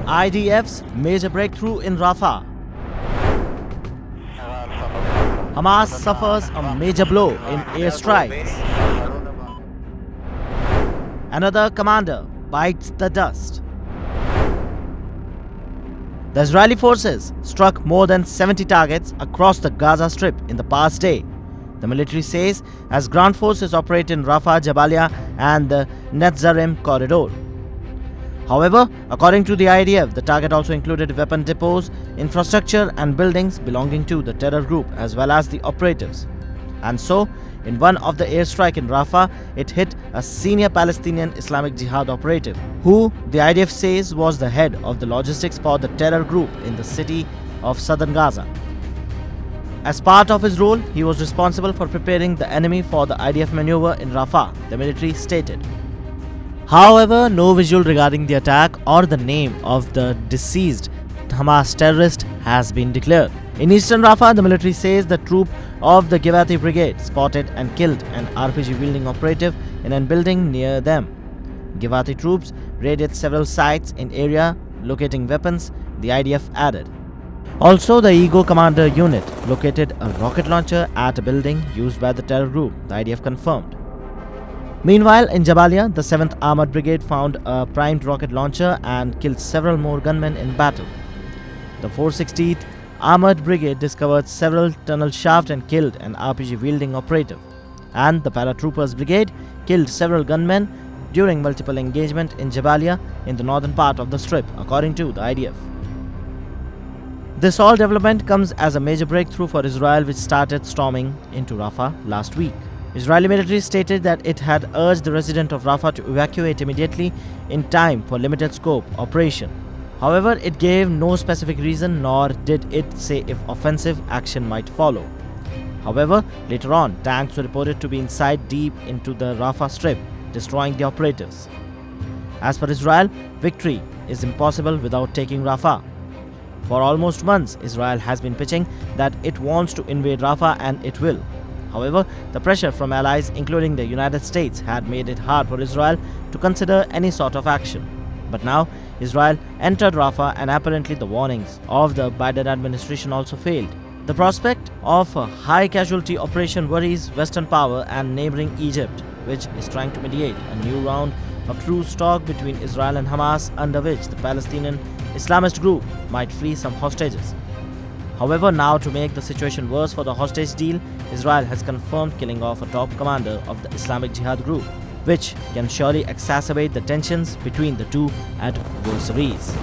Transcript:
IDF's major breakthrough in Rafah. Hamas suffers a major blow in airstrikes. Another commander bites the dust. The Israeli forces struck more than 70 targets across the Gaza Strip in the past day, the military says, as ground forces operate in Rafah, Jabaliya and the Netzarim corridor. However, according to the IDF, the target also included weapon depots, infrastructure and buildings belonging to the terror group as well as the operatives. And so, in one of the airstrike in Rafah, it hit a senior Palestinian Islamic Jihad operative, who the IDF says was the head of the logistics for the terror group in the city of southern Gaza. As part of his role, he was responsible for preparing the enemy for the IDF maneuver in Rafah, the military stated. However, no visual regarding the attack or the name of the deceased Hamas terrorist has been declared. In eastern Rafah, the military says the troop of the Givati brigade spotted and killed an RPG-wielding operative in a building near them. Givati troops raided several sites in area locating weapons, the IDF added. Also, the Ego Commander unit located a rocket launcher at a building used by the terror group, the IDF confirmed. Meanwhile, in Jabaliya, the 7th Armored Brigade found a primed rocket launcher and killed several more gunmen in battle. The 460th Armored Brigade discovered several tunnel shafts and killed an RPG-wielding operative. And the Paratroopers Brigade killed several gunmen during multiple engagement in Jabaliya in the northern part of the strip, according to the IDF. This all development comes as a major breakthrough for Israel, which started storming into Rafah last week. Israeli military stated that it had urged the residents of Rafah to evacuate immediately in time for limited scope operation. However, it gave no specific reason, nor did it say if offensive action might follow. However, later on, tanks were reported to be inside deep into the Rafah Strip, destroying the operatives. As per Israel, victory is impossible without taking Rafah. For almost months, Israel has been pitching that it wants to invade Rafah, and it will. However, the pressure from allies, including the United States, had made it hard for Israel to consider any sort of action. But now, Israel entered Rafah, and apparently the warnings of the Biden administration also failed. The prospect of a high-casualty operation worries Western power and neighboring Egypt, which is trying to mediate a new round of truce talk between Israel and Hamas, under which the Palestinian Islamist group might free some hostages. However, now to make the situation worse for the hostage deal, Israel has confirmed killing off a top commander of the Islamic Jihad group, which can surely exacerbate the tensions between the two adversaries.